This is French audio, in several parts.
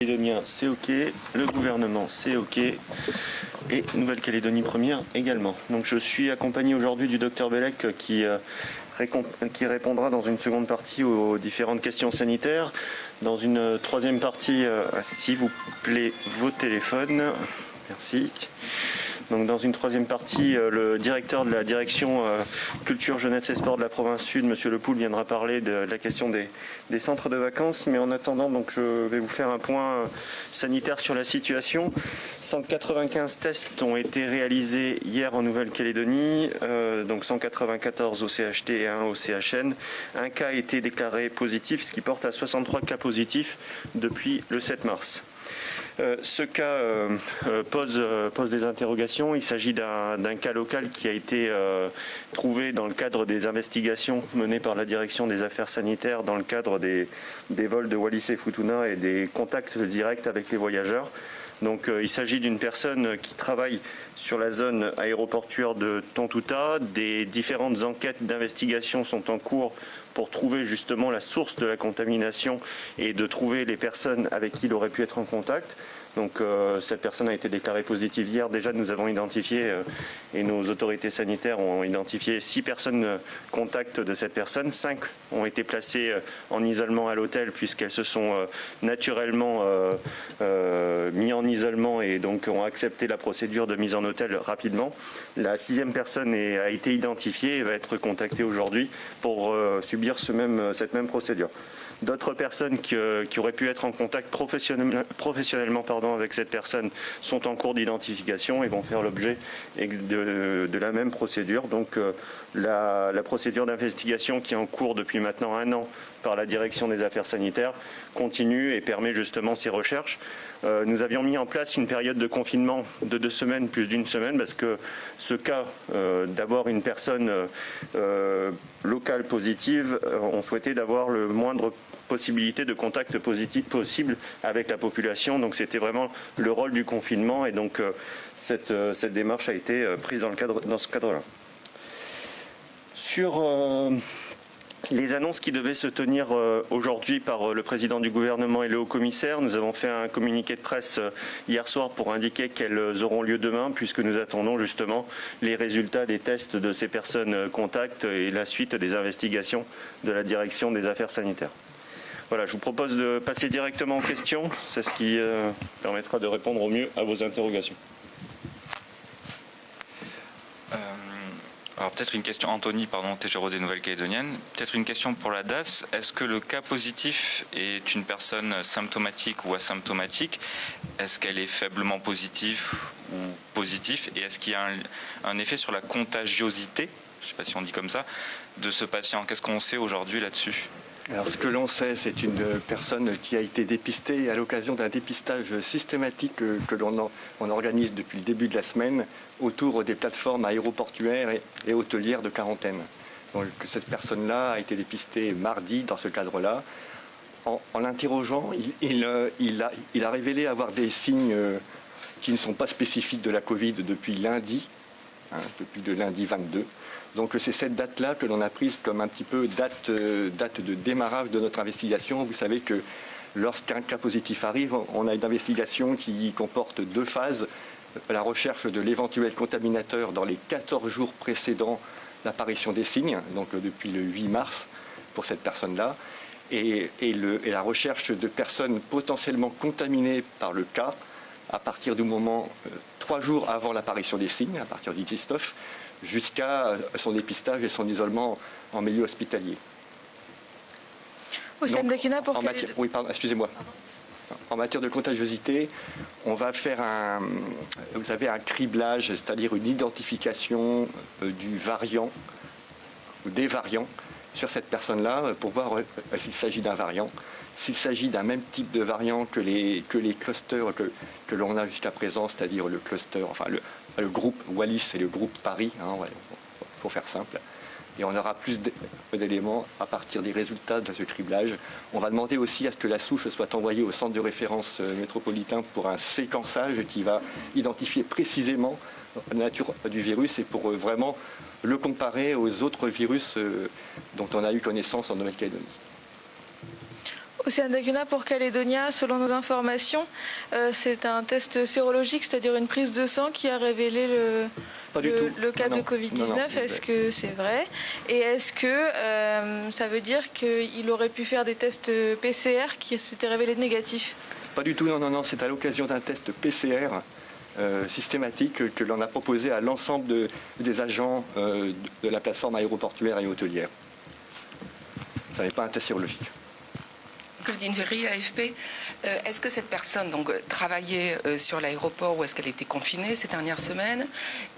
Calédonien, c'est OK, le gouvernement, c'est OK, et Nouvelle-Calédonie première également. Donc je suis accompagné aujourd'hui du docteur Bellec qui répondra dans une seconde partie aux différentes questions sanitaires. Dans une troisième partie, s'il vous plaît, vos téléphones. Merci. Donc dans une troisième partie, le directeur de la direction culture, jeunesse et sport de la province sud, monsieur Lepoul, viendra parler de la question des centres de vacances. Mais en attendant, donc, je vais vous faire un point sanitaire sur la situation. 195 tests ont été réalisés hier en Nouvelle-Calédonie, donc 194 au CHT et 1 au CHN. Un cas a été déclaré positif, ce qui porte à 63 cas positifs depuis le 7 mars. Ce cas pose des interrogations. Il s'agit d'un cas local qui a été trouvé dans le cadre des investigations menées par la direction des affaires sanitaires dans le cadre des vols de Wallis et Futuna et des contacts directs avec les voyageurs. Donc il s'agit d'une personne qui travaille sur la zone aéroportuaire de Tontouta. Des différentes enquêtes d'investigation sont en cours pour trouver justement la source de la contamination et de trouver les personnes avec qui il aurait pu être en contact. Donc cette personne a été déclarée positive hier. Déjà, nous avons identifié et nos autorités sanitaires ont identifié 6 personnes contacts de cette personne. 5 ont été placées en isolement à l'hôtel puisqu'elles se sont naturellement mis en isolement et donc ont accepté la procédure de mise en hôtel rapidement. La 6e personne a été identifiée et va être contactée aujourd'hui pour subir cette même procédure. D'autres personnes qui auraient pu être en contact professionnellement avec cette personne sont en cours d'identification et vont faire l'objet de la même procédure. Donc la procédure d'investigation qui est en cours depuis maintenant 1 an par la direction des affaires sanitaires continue et permet justement ces recherches. Nous avions mis en place une période de confinement de 2 semaines plus d'1 semaine parce que ce cas d'avoir une personne locale positive, on souhaitait d'avoir le moindre possibilité de contact positif possible avec la population. Donc c'était vraiment le rôle du confinement et donc cette démarche a été prise dans ce cadre-là. Sur les annonces qui devaient se tenir aujourd'hui par le président du gouvernement et le haut-commissaire, nous avons fait un communiqué de presse hier soir pour indiquer qu'elles auront lieu demain puisque nous attendons justement les résultats des tests de ces personnes contacts et la suite des investigations de la direction des affaires sanitaires. Voilà, je vous propose de passer directement aux questions. C'est ce qui permettra de répondre au mieux à vos interrogations. Alors peut-être une question, Anthony, TGRO des Nouvelles-Calédoniennes. Peut-être une question pour la DAS. Est-ce que le cas positif est une personne symptomatique ou asymptomatique? Est-ce qu'elle est faiblement positive ou positive? Et est-ce qu'il y a un effet sur la contagiosité, je ne sais pas si on dit comme ça, de ce patient? Qu'est-ce qu'on sait aujourd'hui là-dessus? Alors ce que l'on sait, c'est une personne qui a été dépistée à l'occasion d'un dépistage systématique que l'on organise depuis le début de la semaine autour des plateformes aéroportuaires et hôtelières de quarantaine. Donc cette personne-là a été dépistée mardi dans ce cadre-là. En l'interrogeant, il a révélé avoir des signes qui ne sont pas spécifiques de la Covid depuis lundi, depuis le lundi 22. Donc c'est cette date-là que l'on a prise comme un petit peu date de démarrage de notre investigation. Vous savez que lorsqu'un cas positif arrive, on a une investigation qui comporte 2 phases. La recherche de l'éventuel contaminateur dans les 14 jours précédant l'apparition des signes, donc depuis le 8 mars pour cette personne-là, et la recherche de personnes potentiellement contaminées par le cas à partir du moment 3 jours avant l'apparition des signes, à partir du 19, jusqu'à son dépistage et son isolement en milieu hospitalier. Excusez-moi. En matière de contagiosité, on va faire un criblage, c'est-à-dire une identification du variant ou des variants sur cette personne-là pour voir s'il s'agit d'un variant. S'il s'agit d'un même type de variant que les clusters que l'on a jusqu'à présent, c'est-à-dire le cluster, le groupe Wallis et le groupe Paris, pour faire simple. Et on aura plus d'éléments à partir des résultats de ce criblage. On va demander aussi à ce que la souche soit envoyée au centre de référence métropolitain pour un séquençage qui va identifier précisément la nature du virus et pour vraiment le comparer aux autres virus dont on a eu connaissance en Nouvelle-Calédonie. Océane Dacuna pour Calédonia, selon nos informations, c'est un test sérologique, c'est-à-dire une prise de sang qui a révélé le cas de Covid-19. Est-ce que c'est vrai? Et est-ce que ça veut dire qu'il aurait pu faire des tests PCR qui s'étaient révélés négatifs? Pas du tout, non, c'est à l'occasion d'un test PCR systématique que l'on a proposé à l'ensemble des agents de la plateforme aéroportuaire et hôtelière. Ça n'est pas un test sérologique. Claudine Ferry, AFP. Est-ce que cette personne travaillait sur l'aéroport ou est-ce qu'elle était confinée ces dernières semaines?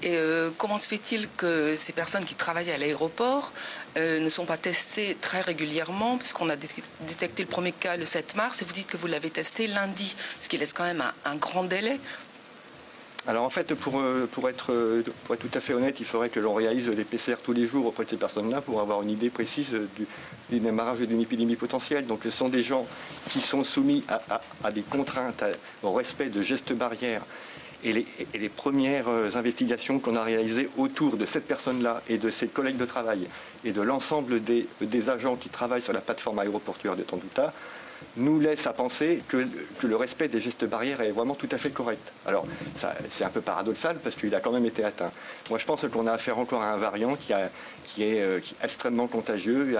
Et comment se fait-il que ces personnes qui travaillaient à l'aéroport ne sont pas testées très régulièrement, puisqu'on a détecté le premier cas le 7 mars et vous dites que vous l'avez testé lundi, ce qui laisse quand même un grand délai? Alors en fait, pour être tout à fait honnête, il faudrait que l'on réalise des PCR tous les jours auprès de ces personnes-là pour avoir une idée précise du démarrage d'une épidémie potentielle. Donc ce sont des gens qui sont soumis à des contraintes, au respect de gestes barrières. Et les premières investigations qu'on a réalisées autour de cette personne-là et de ses collègues de travail et de l'ensemble des agents qui travaillent sur la plateforme aéroportuaire de Tontouta nous laisse à penser que le respect des gestes barrières est vraiment tout à fait correct. Alors, c'est un peu paradoxal parce qu'il a quand même été atteint. Moi, je pense qu'on a affaire encore à un variant qui est extrêmement contagieux,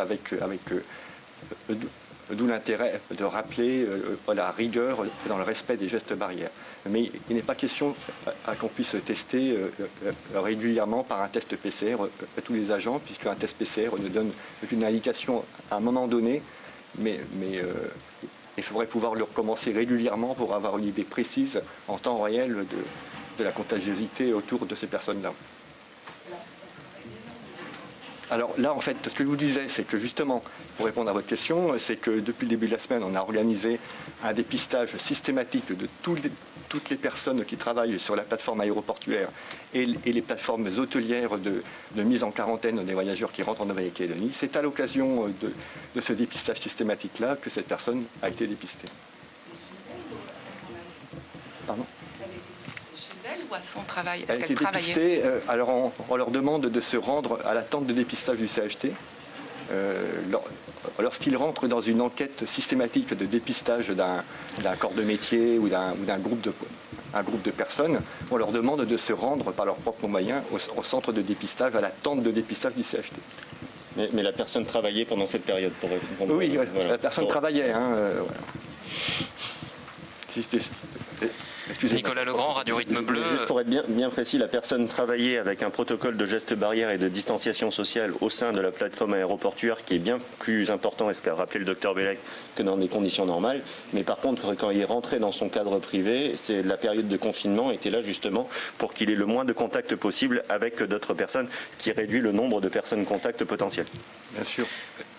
d'où l'intérêt de rappeler la rigueur dans le respect des gestes barrières. Mais il n'est pas question qu'on puisse tester régulièrement par un test PCR tous les agents, puisqu'un test PCR nous donne une indication à un moment donné, mais il faudrait pouvoir le recommencer régulièrement pour avoir une idée précise en temps réel de la contagiosité autour de ces personnes-là. Alors là, en fait, ce que je vous disais, c'est que justement, pour répondre à votre question, c'est que depuis le début de la semaine, on a organisé un dépistage systématique de toutes les personnes qui travaillent sur la plateforme aéroportuaire et les plateformes hôtelières de mise en quarantaine des voyageurs qui rentrent en Nouvelle-Calédonie. C'est à l'occasion de ce dépistage systématique-là que cette personne a été dépistée. Pardon ? Ou à son travail? Elle a été dépistée, alors on leur demande de se rendre à la tente de dépistage du CHT. Lorsqu'ils rentrent dans une enquête systématique de dépistage d'un corps de métier ou d'un groupe de personnes, on leur demande de se rendre par leurs propres moyens au centre de dépistage, à la tente de dépistage du CHT. Mais la personne travaillait pendant cette période pour répondre. Oui, voilà. La personne travaillait. Voilà. Nicolas Legrand, Radio Rythme Bleu. Juste pour être bien précis, la personne travaillait avec un protocole de gestes barrières et de distanciation sociale au sein de la plateforme aéroportuaire qui est bien plus important, et ce qu'a rappelé le docteur Bellec, que dans des conditions normales. Mais par contre, quand il est rentré dans son cadre privé, c'est la période de confinement était là justement pour qu'il ait le moins de contacts possible avec d'autres personnes, ce qui réduit le nombre de personnes contacts potentielles. Bien sûr.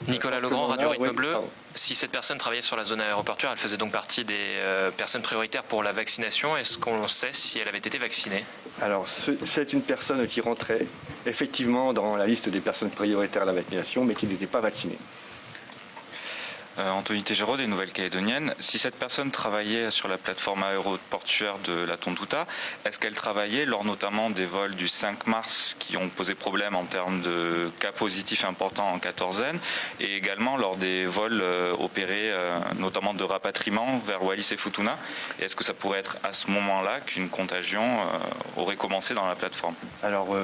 Nicolas Legrand, Radio Rythme Bleu. Si cette personne travaillait sur la zone aéroportuaire, elle faisait donc partie des personnes prioritaires pour la vaccination. Est-ce qu'on sait si elle avait été vaccinée? Alors, c'est une personne qui rentrait effectivement dans la liste des personnes prioritaires à la vaccination, mais qui n'était pas vaccinée. Anthony Tégéraud des Nouvelles-Calédoniennes. Si cette personne travaillait sur la plateforme aéroportuaire de la Tontouta, est-ce qu'elle travaillait lors notamment des vols du 5 mars qui ont posé problème en termes de cas positifs importants en quatorzaine, et également lors des vols opérés notamment de rapatriement vers Wallis et Futuna? Et est-ce que ça pourrait être à ce moment-là qu'une contagion aurait commencé dans la plateforme? Alors,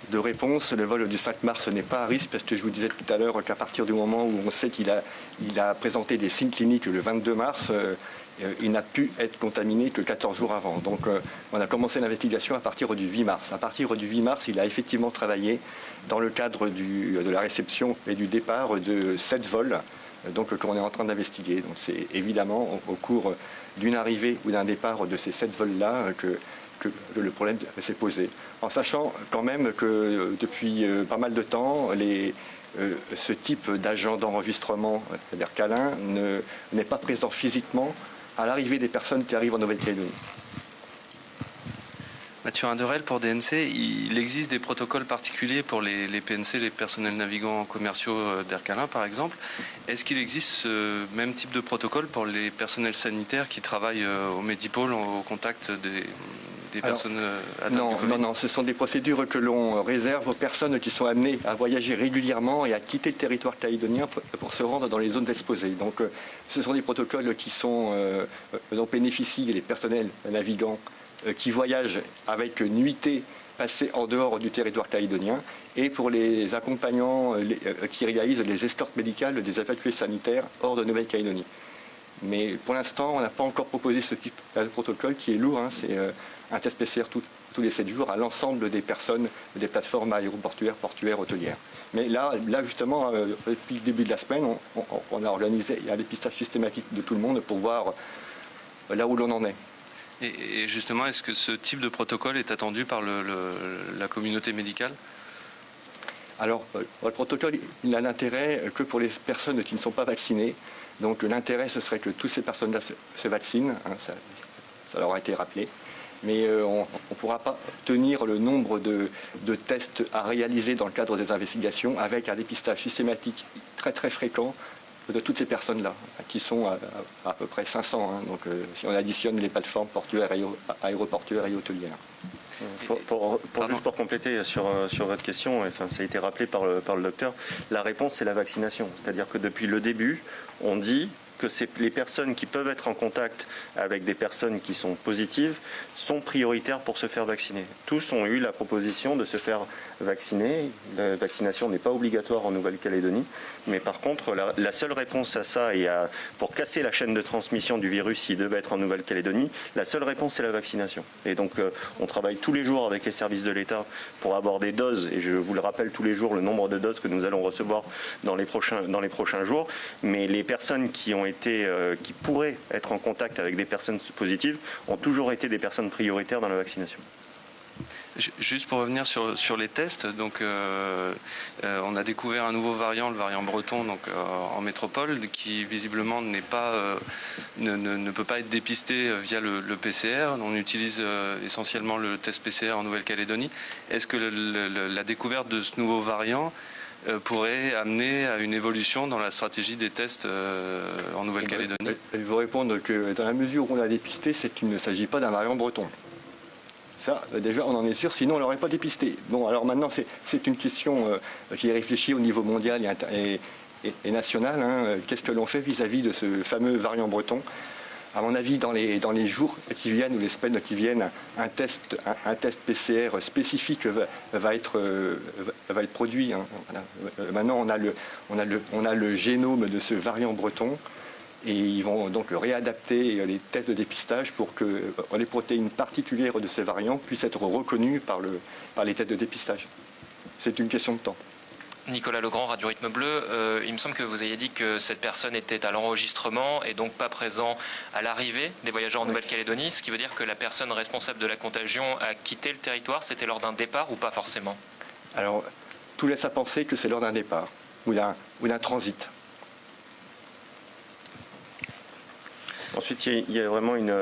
deux réponses. Le vol du 5 mars n'est pas à risque, parce que je vous disais tout à l'heure qu'à partir du moment où on sait qu'il a présenté des signes cliniques le 22 mars, il n'a pu être contaminé que 14 jours avant. Donc on a commencé l'investigation à partir du 8 mars. À partir du 8 mars, il a effectivement travaillé dans le cadre de la réception et du départ de 7 vols qu'on est en train d'investiguer. Donc c'est évidemment au cours d'une arrivée ou d'un départ de ces 7 vols-là que le problème s'est posé. En sachant quand même que depuis pas mal de temps, ce type d'agent d'enregistrement, c'est-à-dire câlin, n'est pas présent physiquement à l'arrivée des personnes qui arrivent en Nouvelle-Calédonie. Mathieu Rinderel pour DNC. Il existe des protocoles particuliers pour les PNC, les personnels navigants commerciaux d'Air Calin par exemple. Est-ce qu'il existe ce même type de protocole pour les personnels sanitaires qui travaillent au Medipôle au contact des personnes atteintes du Covid? Non, ce sont des procédures que l'on réserve aux personnes qui sont amenées à voyager régulièrement et à quitter le territoire calédonien pour se rendre dans les zones exposées. Donc ce sont des protocoles dont bénéficient les personnels navigants qui voyagent avec nuitée passée en dehors du territoire calédonien, et pour les accompagnants qui réalisent les escortes médicales des évacués sanitaires hors de Nouvelle-Calédonie. Mais pour l'instant, on n'a pas encore proposé ce type de protocole qui est lourd. C'est un test PCR tous les 7 jours à l'ensemble des personnes des plateformes aéroportuaires, portuaires, hôtelières. Mais là justement, depuis le début de la semaine, on a organisé un dépistage systématique de tout le monde pour voir là où l'on en est. Et justement, est-ce que ce type de protocole est attendu par la communauté médicale? Alors, le protocole, il n'a d'intérêt que pour les personnes qui ne sont pas vaccinées. Donc l'intérêt, ce serait que toutes ces personnes-là se vaccinent. Ça leur a été rappelé. Mais on ne pourra pas tenir le nombre de tests à réaliser dans le cadre des investigations avec un dépistage systématique très très fréquent de toutes ces personnes-là, qui sont à peu près 500. Donc si on additionne les plateformes portuaires, aéroportuaires et hôtelières. Juste pour compléter sur votre question, enfin, ça a été rappelé par le docteur, la réponse c'est la vaccination. C'est-à-dire que depuis le début, on dit que les personnes qui peuvent être en contact avec des personnes qui sont positives sont prioritaires pour se faire vacciner. Tous ont eu la proposition de se faire vacciner. La vaccination n'est pas obligatoire en Nouvelle-Calédonie, mais par contre, la seule réponse à ça et pour casser la chaîne de transmission du virus s'il devait être en Nouvelle-Calédonie, la seule réponse c'est la vaccination. Et donc, on travaille tous les jours avec les services de l'État pour avoir des doses, et je vous le rappelle tous les jours le nombre de doses que nous allons recevoir dans les prochains jours, mais les personnes qui pourraient être en contact avec des personnes positives ont toujours été des personnes prioritaires dans la vaccination. Juste pour revenir sur les tests, donc on a découvert un nouveau variant, le variant breton, donc en métropole, qui visiblement ne peut pas être dépisté via le PCR. On utilise essentiellement le test PCR en Nouvelle-Calédonie. Est-ce que la découverte de ce nouveau variant pourrait amener à une évolution dans la stratégie des tests en Nouvelle-Calédonie? Je vais vous répondre que dans la mesure où on l'a dépisté, il ne s'agit pas d'un variant breton. Ça, déjà, on en est sûr, sinon on ne l'aurait pas dépisté. Bon, alors maintenant, c'est une question qui est réfléchie au niveau mondial et national. Qu'est-ce que l'on fait vis-à-vis de ce fameux variant breton? À mon avis, dans les jours qui viennent ou les semaines qui viennent, un test PCR spécifique va être produit. Maintenant, on a le génome de ce variant breton. Et ils vont donc réadapter les tests de dépistage pour que les protéines particulières de ces variants puissent être reconnues par les tests de dépistage. C'est une question de temps. Nicolas Legrand, Radio Rythme Bleu, il me semble que vous ayez dit que cette personne était à l'enregistrement et donc pas présent à l'arrivée des voyageurs en Nouvelle-Calédonie, ce qui veut dire que la personne responsable de la contagion a quitté le territoire. C'était lors d'un départ ou pas forcément? Alors, tout laisse à penser que c'est lors d'un départ ou d'un transit. Ensuite, il y a vraiment une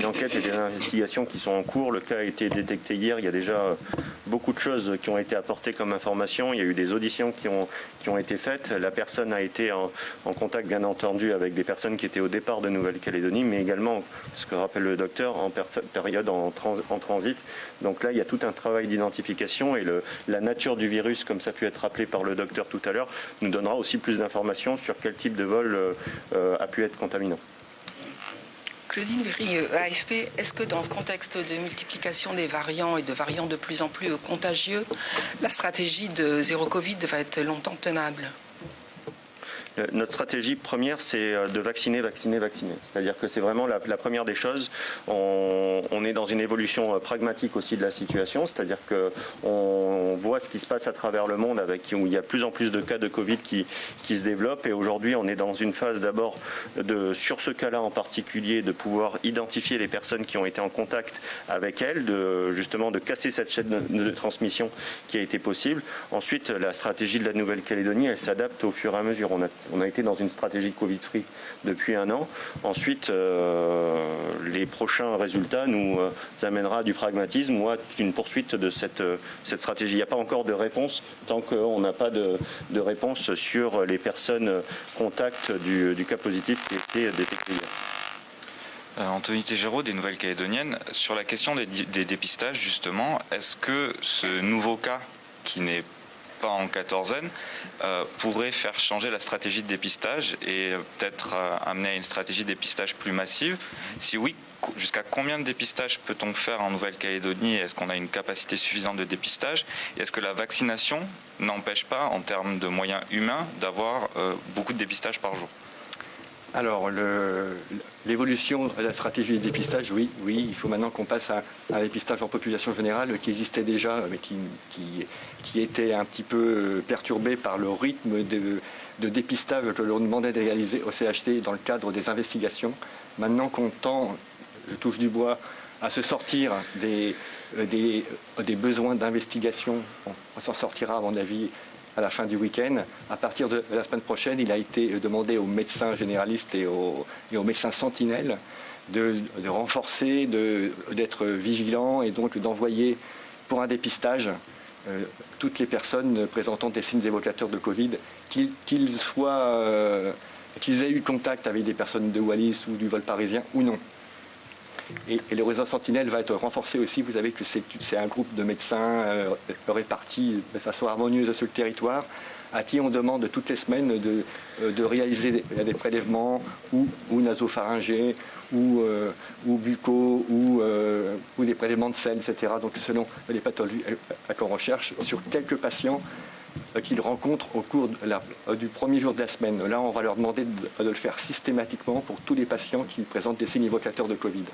enquête et des investigations qui sont en cours. Le cas a été détecté hier. Il y a déjà beaucoup de choses qui ont été apportées comme information. Il y a eu des auditions qui ont été faites. La personne a été en contact, bien entendu, avec des personnes qui étaient au départ de Nouvelle-Calédonie, mais également, ce que rappelle le docteur, en période en transit. Donc là, il y a tout un travail d'identification et la nature du virus, comme ça a pu être rappelé par le docteur tout à l'heure, nous donnera aussi plus d'informations sur quel type de vol a pu être contaminant. Claudine Berry, AFP, est-ce que dans ce contexte de multiplication des variants et de variants de plus en plus contagieux, la stratégie de zéro Covid va être longtemps tenable ? Notre stratégie première, c'est de vacciner. C'est-à-dire que c'est vraiment la première des choses. On est dans une évolution pragmatique aussi de la situation, c'est-à-dire qu'on voit ce qui se passe à travers le monde où il y a de plus en plus de cas de Covid qui se développent. Et aujourd'hui, on est dans une phase d'abord sur ce cas-là en particulier, de pouvoir identifier les personnes qui ont été en contact avec elles, de casser cette chaîne de transmission qui a été possible. Ensuite, la stratégie de la Nouvelle-Calédonie, elle s'adapte au fur et à mesure. On a été dans une stratégie Covid-free depuis 1 an. Ensuite, les prochains résultats nous amènera à du pragmatisme ou à une poursuite de cette stratégie. Il n'y a pas encore de réponse tant qu'on n'a pas de réponse sur les personnes contacts du cas positif qui a été détecté hier. Anthony Tégéraud des Nouvelles-Calédoniennes, sur la question des dépistages justement, est-ce que ce nouveau cas qui n'est pas en quatorzaine pourrait faire changer la stratégie de dépistage et peut-être amener à une stratégie de dépistage plus massive? Si oui, jusqu'à combien de dépistages peut-on faire en Nouvelle-Calédonie? Est-ce qu'on a une capacité suffisante de dépistage? Et est-ce que la vaccination n'empêche pas, en termes de moyens humains, d'avoir beaucoup de dépistages par jour? Alors, l'évolution de la stratégie de dépistage, oui, il faut maintenant qu'on passe à un dépistage en population générale qui existait déjà, mais qui était un petit peu perturbé par le rythme de dépistage que l'on demandait de réaliser au CHT dans le cadre des investigations. Maintenant qu'on tend, je touche du bois, à se sortir des besoins d'investigation, on s'en sortira à mon avis à la fin du week-end. À partir de la semaine prochaine, il a été demandé aux médecins généralistes et aux médecins sentinelles de renforcer, d'être vigilants et donc d'envoyer pour un dépistage toutes les personnes présentant des signes évocateurs de Covid, qu'ils aient eu contact avec des personnes de Wallis ou du vol parisien ou non. Et le réseau Sentinelle va être renforcé aussi. Vous savez que c'est un groupe de médecins répartis de façon harmonieuse sur le territoire, à qui on demande toutes les semaines de réaliser des prélèvements ou nasopharyngés ou buccaux ou des prélèvements de sel, etc. Donc selon les pathologies qu'on recherche sur quelques patients qu'ils rencontrent au cours du premier jour de la semaine. Là, on va leur demander de le faire systématiquement pour tous les patients qui présentent des signes évocateurs de Covid.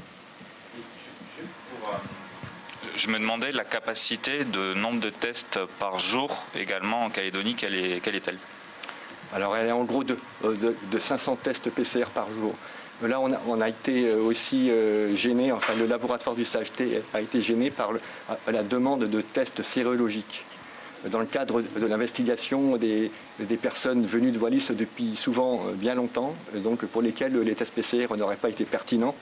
Je me demandais la capacité de nombre de tests par jour également en Calédonie, quelle est-elle? Alors elle est en gros de 500 tests PCR par jour. Là on a été aussi gêné, enfin le laboratoire du CHT a été gêné par la demande de tests sérologiques. Dans le cadre de l'investigation des personnes venues de Wallis depuis souvent bien longtemps, donc pour lesquelles les tests PCR n'auraient pas été pertinents.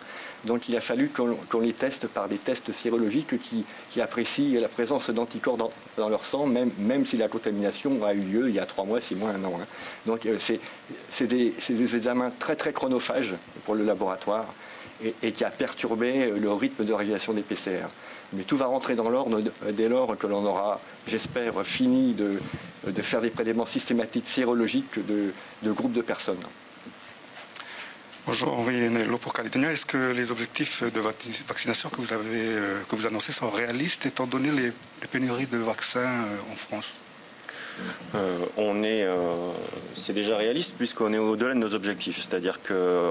Donc il a fallu qu'on les teste par des tests sérologiques qui apprécient la présence d'anticorps dans leur sang, même si la contamination a eu lieu il y a 3 mois, 6 mois, 1 an. Donc c'est des examens très très chronophages pour le laboratoire et qui a perturbé le rythme de réalisation des PCR. Mais tout va rentrer dans l'ordre dès lors que l'on aura, j'espère, fini de faire des prélèvements systématiques sérologiques de groupes de personnes. Bonjour, Henri Nello pour Calédonia. Est-ce que les objectifs de vaccination que vous annoncez sont réalistes étant donné les pénuries de vaccins en France? C'est déjà réaliste puisqu'on est au-delà de nos objectifs. C'est-à-dire que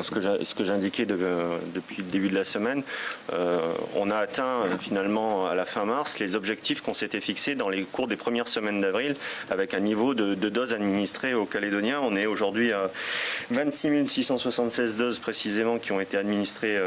ce que j'indiquais depuis le début de la semaine, on a atteint finalement à la fin mars les objectifs qu'on s'était fixés dans les cours des premières semaines d'avril avec un niveau de doses administrées aux Calédoniens. On est aujourd'hui à 26 676 doses précisément qui ont été administrées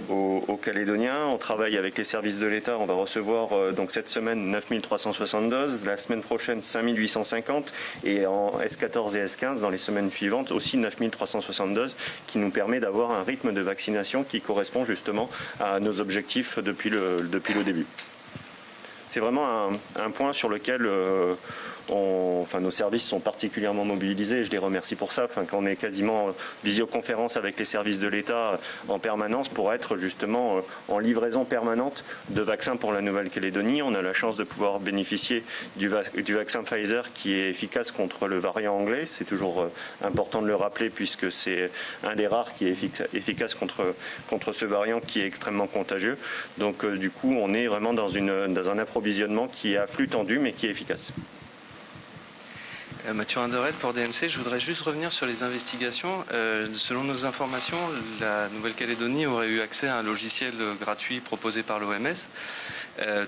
aux Calédoniens. On travaille avec les services de l'État. On va recevoir donc cette semaine 9 360 doses. La semaine prochaine 5 850 et en S14 et S15 dans les semaines suivantes aussi 9 360 doses qui nous permet d'avoir un rythme de vaccination qui correspond justement à nos objectifs depuis le début. C'est vraiment un point sur lequel nos services sont particulièrement mobilisés et je les remercie pour ça. Qu'on est quasiment en visioconférence avec les services de l'État en permanence pour être justement en livraison permanente de vaccins pour la Nouvelle-Calédonie. On a la chance de pouvoir bénéficier du vaccin Pfizer qui est efficace contre le variant anglais. C'est toujours important de le rappeler puisque c'est un des rares qui est efficace contre ce variant qui est extrêmement contagieux. Donc du coup, on est vraiment dans un approvisionnement qui est à flux tendu mais qui est efficace. Mathieu Inderet pour DMC, je voudrais juste revenir sur les investigations. Selon nos informations, la Nouvelle-Calédonie aurait eu accès à un logiciel gratuit proposé par l'OMS.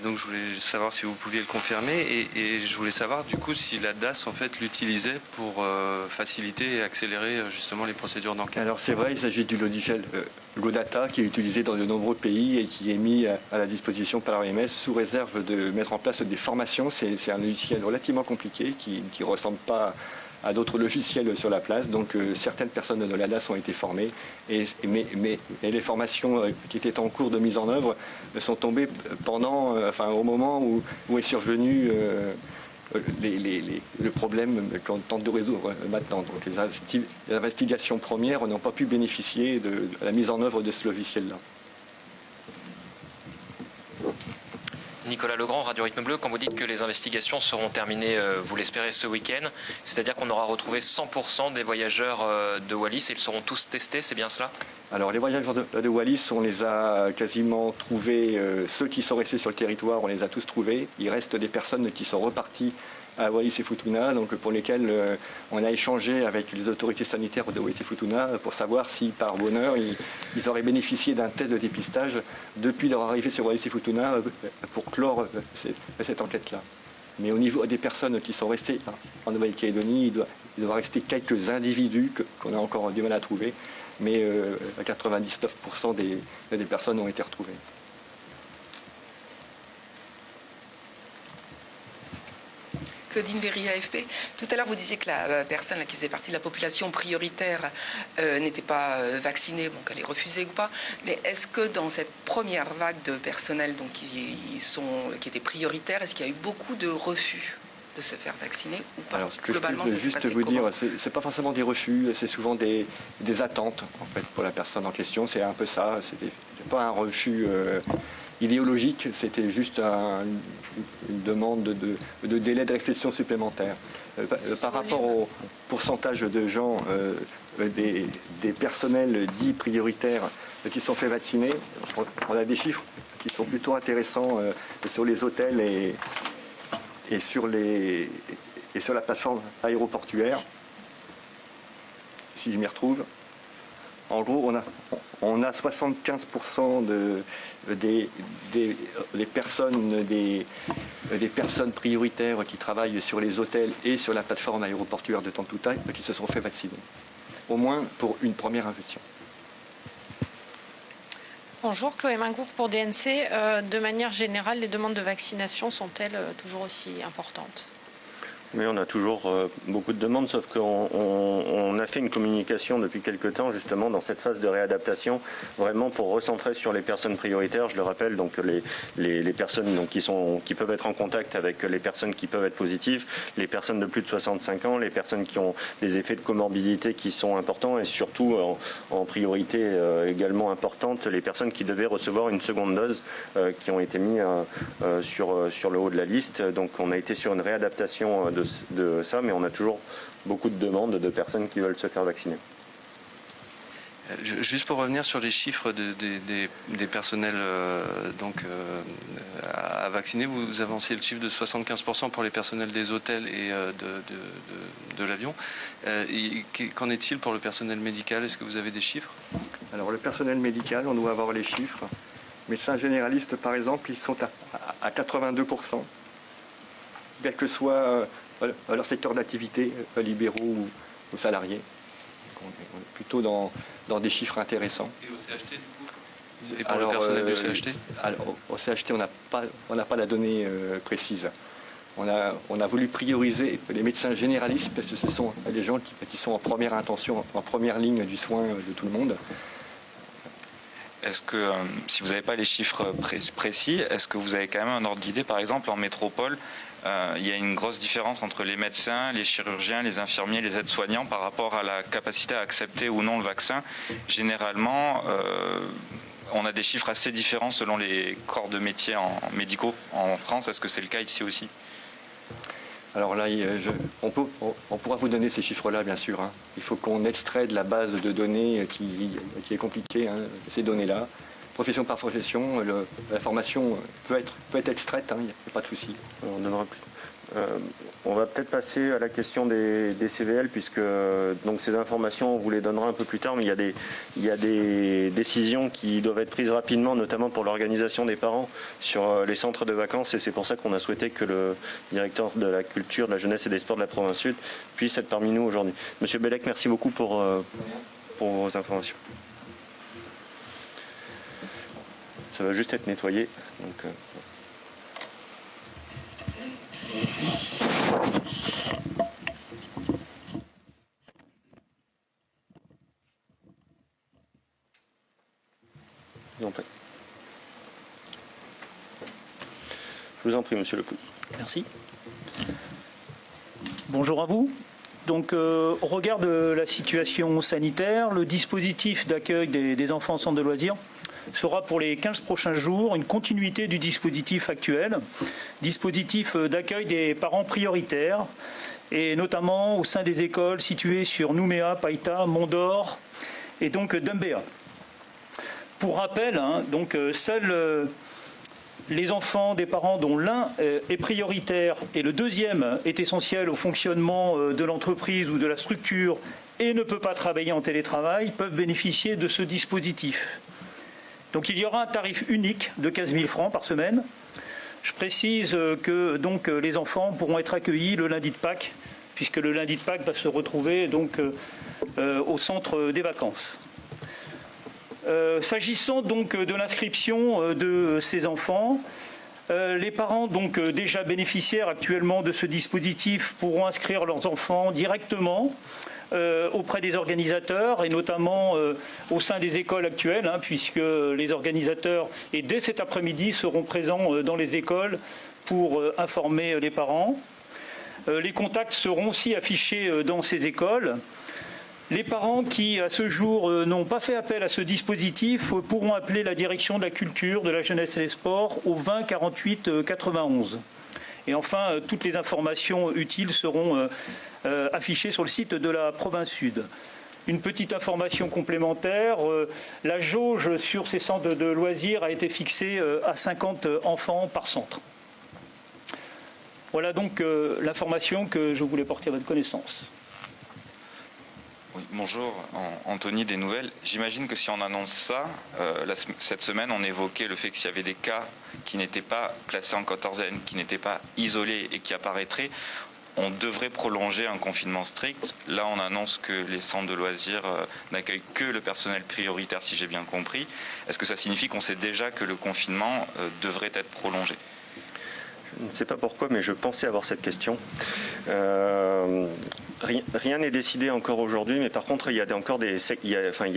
Donc je voulais savoir si vous pouviez le confirmer et je voulais savoir du coup si la DAS en fait l'utilisait pour faciliter et accélérer justement les procédures d'enquête. Alors c'est vrai, il s'agit du logiciel GoData qui est utilisé dans de nombreux pays et qui est mis à la disposition par l'OMS sous réserve de mettre en place des formations. C'est un logiciel relativement compliqué qui ne ressemble pas à d'autres logiciels sur la place. Donc certaines personnes de la DAS ont été formées, mais les formations qui étaient en cours de mise en œuvre sont tombées au moment où est survenu le problème qu'on tente de résoudre maintenant. Donc les investigations premières n'ont pas pu bénéficier de la mise en œuvre de ce logiciel-là. Nicolas Legrand, Radio Rythme Bleu, quand vous dites que les investigations seront terminées, vous l'espérez, ce week-end, c'est-à-dire qu'on aura retrouvé 100% des voyageurs de Wallis et ils seront tous testés, c'est bien cela? Alors les voyageurs de Wallis, on les a quasiment trouvés, ceux qui sont restés sur le territoire, on les a tous trouvés. Il reste des personnes qui sont reparties à Wallis et Futuna, donc pour lesquelles on a échangé avec les autorités sanitaires de Wallis et Futuna pour savoir si par bonheur ils auraient bénéficié d'un test de dépistage depuis leur arrivée sur Wallis et Futuna pour clore cette enquête-là. Mais au niveau des personnes qui sont restées en Nouvelle-Calédonie, il doit rester quelques individus qu'on a encore du mal à trouver, mais 99% des personnes ont été retrouvées. Claudine Verry, AFP. Tout à l'heure, vous disiez que la personne qui faisait partie de la population prioritaire n'était pas vaccinée, bon, qu'elle est refusée ou pas. Mais est-ce que dans cette première vague de personnel donc, qui étaient prioritaires, est-ce qu'il y a eu beaucoup de refus de se faire vacciner ou pas? Alors, ce que je peux juste vous dire, c'est pas forcément des refus, c'est souvent des attentes en fait pour la personne en question. C'est un peu ça. C'est pas un refus idéologique, c'était juste une demande de délai de réflexion supplémentaire. Par rapport au pourcentage de gens, des personnels dits prioritaires qui sont fait vacciner, on a des chiffres qui sont plutôt intéressants sur les hôtels et sur la plateforme aéroportuaire, si je m'y retrouve. En gros, on a 75% des personnes prioritaires qui travaillent sur les hôtels et sur la plateforme aéroportuaire de Tontouta qui se sont fait vacciner, au moins pour une première infection. Bonjour, Chloé Mingour pour DNC. De manière générale, les demandes de vaccination sont-elles toujours aussi importantes ? Oui, on a toujours beaucoup de demandes, sauf qu'on a fait une communication depuis quelques temps, justement, dans cette phase de réadaptation, vraiment pour recentrer sur les personnes prioritaires. Je le rappelle, donc les personnes donc, qui peuvent être en contact avec les personnes qui peuvent être positives, les personnes de plus de 65 ans, les personnes qui ont des effets de comorbidité qui sont importants et surtout en priorité également importante, les personnes qui devaient recevoir une seconde dose qui ont été mis sur le haut de la liste. Donc on a été sur une réadaptation de ça, mais on a toujours beaucoup de demandes de personnes qui veulent se faire vacciner. Juste pour revenir sur les chiffres des personnels à vacciner, vous avancez le chiffre de 75% pour les personnels des hôtels et de l'avion. Qu'en est-il pour le personnel médical? Est-ce que vous avez des chiffres? Alors le personnel médical, on doit avoir les chiffres. Médecins généralistes, par exemple, ils sont à 82%, quel que soit leur secteur d'activité, libéraux ou salariés. On est plutôt dans des chiffres intéressants. Et au CHT, du coup? Et pour le personnel du CHT? Alors, au CHT, on n'a pas la donnée précise. On a voulu prioriser les médecins généralistes parce que ce sont les gens qui sont en première intention, en première ligne du soin de tout le monde. Est-ce que, si vous n'avez pas les chiffres précis, est-ce que vous avez quand même un ordre d'idée? Par exemple, en métropole, il y a une grosse différence entre les médecins, les chirurgiens, les infirmiers, les aides-soignants par rapport à la capacité à accepter ou non le vaccin. Généralement, on a des chiffres assez différents selon les corps de métiers médicaux en France. Est-ce que c'est le cas ici aussi? Alors là, on pourra vous donner ces chiffres-là, bien sûr. Hein. Il faut qu'on extrait de la base de données qui est compliquée, hein, ces données-là. Profession par profession, la formation peut être extraite, il n'y a pas de souci. On donnera plus. On va peut-être passer à la question des CVL, puisque donc ces informations, on vous les donnera un peu plus tard, mais il y a des décisions qui doivent être prises rapidement, notamment pour l'organisation des parents sur les centres de vacances, et c'est pour ça qu'on a souhaité que le directeur de la culture, de la jeunesse et des sports de la province sud puisse être parmi nous aujourd'hui. Monsieur Bellec, merci beaucoup pour vos informations. Ça va juste être nettoyé. Donc, Je vous en prie, monsieur Lepouy. Merci. Bonjour à vous. Donc, au regard de la situation sanitaire, le dispositif d'accueil des enfants en centre de loisirs sera pour les 15 prochains jours une continuité du dispositif actuel, dispositif d'accueil des parents prioritaires, et notamment au sein des écoles situées sur Nouméa, Païta, Mont-d'Or et donc Dumbéa. Pour rappel, seuls les enfants des parents dont l'un est prioritaire et le deuxième est essentiel au fonctionnement de l'entreprise ou de la structure et ne peut pas travailler en télétravail peuvent bénéficier de ce dispositif. Donc il y aura un tarif unique de 15 000 francs par semaine. Je précise que les enfants pourront être accueillis le lundi de Pâques, puisque le lundi de Pâques va se retrouver au centre des vacances. S'agissant de l'inscription de ces enfants, les parents déjà bénéficiaires actuellement de ce dispositif pourront inscrire leurs enfants directement auprès des organisateurs et notamment au sein des écoles actuelles, puisque les organisateurs, et dès cet après-midi, seront présents dans les écoles pour informer les parents. Les contacts seront aussi affichés dans ces écoles. Les parents qui, à ce jour, n'ont pas fait appel à ce dispositif pourront appeler la direction de la culture, de la jeunesse et des sports au 20 48 91. Et enfin, toutes les informations utiles seront affichées sur le site de la province Sud. Une petite information complémentaire, la jauge sur ces centres de loisirs a été fixée à 50 enfants par centre. Voilà donc l'information que je voulais porter à votre connaissance. Oui, bonjour, Anthony des Nouvelles. J'imagine que si on annonce ça, cette semaine on évoquait le fait qu'il y avait des cas qui n'étaient pas placés en quatorzaine, qui n'étaient pas isolés et qui apparaîtraient. On devrait prolonger un confinement strict. Là, on annonce que les centres de loisirs n'accueillent que le personnel prioritaire, si j'ai bien compris. Est-ce que ça signifie qu'on sait déjà que le confinement devrait être prolongé ? Je ne sais pas pourquoi, mais je pensais avoir cette question. Rien n'est décidé encore aujourd'hui, mais par contre, il y a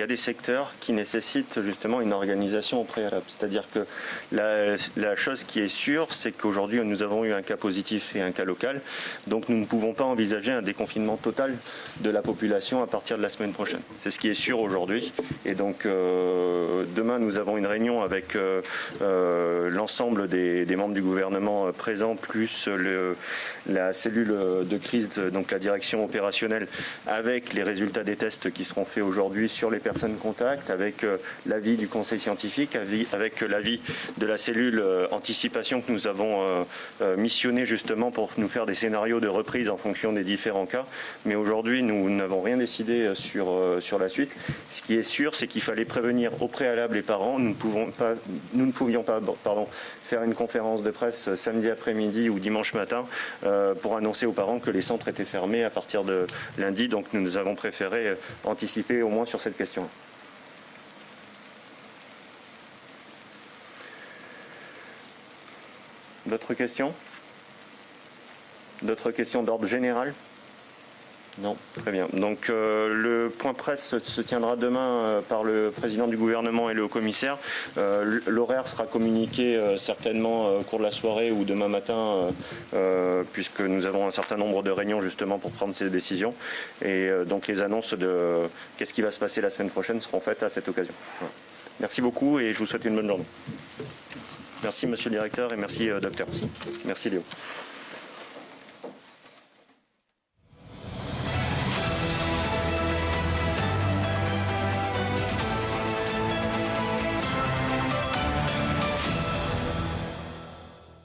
des secteurs qui nécessitent justement une organisation au préalable. C'est-à-dire que la chose qui est sûre, c'est qu'aujourd'hui, nous avons eu un cas positif et un cas local. Donc, nous ne pouvons pas envisager un déconfinement total de la population à partir de la semaine prochaine. C'est ce qui est sûr aujourd'hui. Et donc, demain, nous avons une réunion avec l'ensemble des membres du gouvernement présents, plus la cellule de crise, donc la direction opérationnelle, avec les résultats des tests qui seront faits aujourd'hui sur les personnes contacts, avec l'avis du conseil scientifique, avec l'avis de la cellule anticipation que nous avons missionnée justement pour nous faire des scénarios de reprise en fonction des différents cas. Mais aujourd'hui, nous n'avons rien décidé sur la suite. Ce qui est sûr, c'est qu'il fallait prévenir au préalable les parents. Nous ne pouvions pas faire une conférence de presse samedi après-midi ou dimanche matin pour annoncer aux parents que les centres étaient fermés à partir de lundi. Donc nous avons préféré anticiper au moins sur cette question. D'autres questions ? D'autres questions d'ordre général ? Non, très bien. Donc le point presse se tiendra demain par le président du gouvernement et le haut-commissaire. L'horaire sera communiqué certainement au cours de la soirée ou demain matin, puisque nous avons un certain nombre de réunions justement pour prendre ces décisions. Et donc les annonces de qu'est-ce qui va se passer la semaine prochaine seront faites à cette occasion. Voilà. Merci beaucoup et je vous souhaite une bonne journée. Merci monsieur le directeur et merci docteur. Merci Léo.